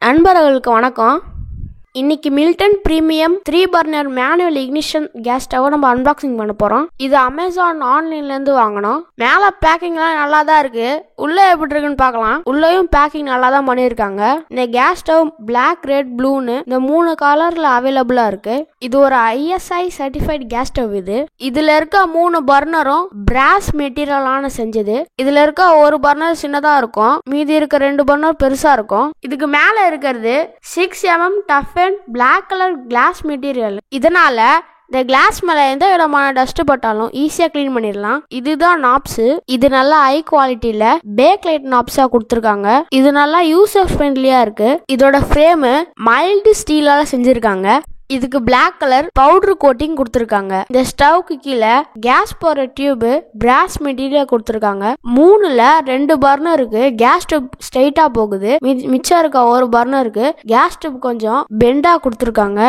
நண்பர்களுக்கு வணக்கம். இன்னைக்கு Milton premium 3 burner manual ignition gas stove நம்ம அன்பாக்சிங் பண்ண போறோம். இது அமேசான் ஆன்லைன்ல இருந்து வாங்கணும். மேல பேக்கிங்லாம் நல்லா தான் இருக்கு. உள்ள எப்படி இருக்குன்னு பார்க்கலாம். உள்ளேயும் பேக்கிங் நல்லா தான் பண்ணியிருக்காங்க. இந்த கேஸ் ஸ்டவ் பிளாக், ரெட், ப்ளூன்னு இந்த 3 கலர்ல அவைலபிளா இருக்கு. இது ஒரு ISI சர்டிஃபைட் கேஸ் ஸ்டவ். இதுல இருக்க 3 பர்னரும் பிராஸ் மெட்டீரியலான செஞ்சது. இதுல இருக்க ஒரு பர்னர் சின்னதா இருக்கும், மீதி இருக்க 2 பர்னர் பெருசா இருக்கும். இதுக்கு மேல இருக்கிறது 6 mm tough black colour glass material. இதனால இந்த கிளாஸ் மேல எந்த விதமான டஸ்ட் பட்டாலும் ஈஸியா கிளீன் பண்ணிடலாம். இதுதான் நாப்ஸ். இது நல்லா ஹை குவாலிட்டியில பேக் லைட் நாப்ஸா கொடுத்துருக்காங்க. இது நல்லா யூசர் ஃப்ரெண்ட்லியா இருக்கு. இதோட ஃப்ரேம் மைல்டு ஸ்டீலால செஞ்சிருக்காங்க. இதுக்கு பிளாக் கலர் பவுடர் கோட்டிங் கொடுத்துருக்காங்க. இந்த ஸ்டவ்க்கு கீழே கேஸ் போற டியூப் பிராஸ் மெட்டீரியல் கொடுத்துருக்காங்க. 3ல 2 பர்னருக்கு கேஸ் டியூப் ஸ்ட்ரைட்டா போகுது. மிச்சம் இருக்க ஒரு பர்னருக்கு கேஸ் டியூப் கொஞ்சம் பெண்டா கொடுத்துருக்காங்க.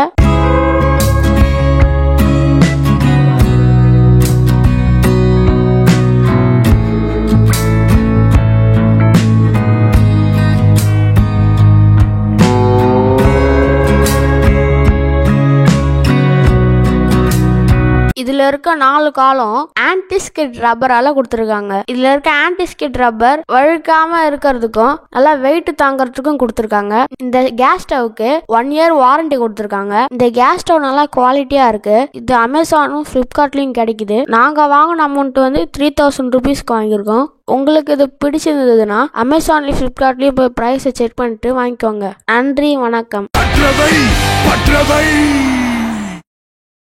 இதுல இருக்க 4 காலம் ஆன்டிஸ்கிட் ரப்பரால கொடுத்துருக்காங்க. இதுல இருக்க ஆன்டிஸ்கிட் ரப்பர் வழுக்காம இருக்கிறதுக்கும் நல்லா வெயிட் தாங்கறதுக்கும் கொடுத்துருக்காங்க. இந்த கேஸ் ஸ்டவ்க்கு 1 year வாரண்டி கொடுத்துருக்காங்க. இந்த கேஸ் ஸ்டவ் நல்லா குவாலிட்டியா இருக்கு. இது அமேசானும் பிளிப்கார்ட்லயும் கிடைக்குது. நாங்க வாங்கின அமௌண்ட் வந்து 3000 rupeesக்கு வாங்கியிருக்கோம். உங்களுக்கு இது பிடிச்சிருந்ததுன்னா அமேசான்லயும் பிளிப்கார்ட்லயும் போய் பிரைஸை செக் பண்ணிட்டு வாங்கிக்கோங்க. நன்றி, வணக்கம்.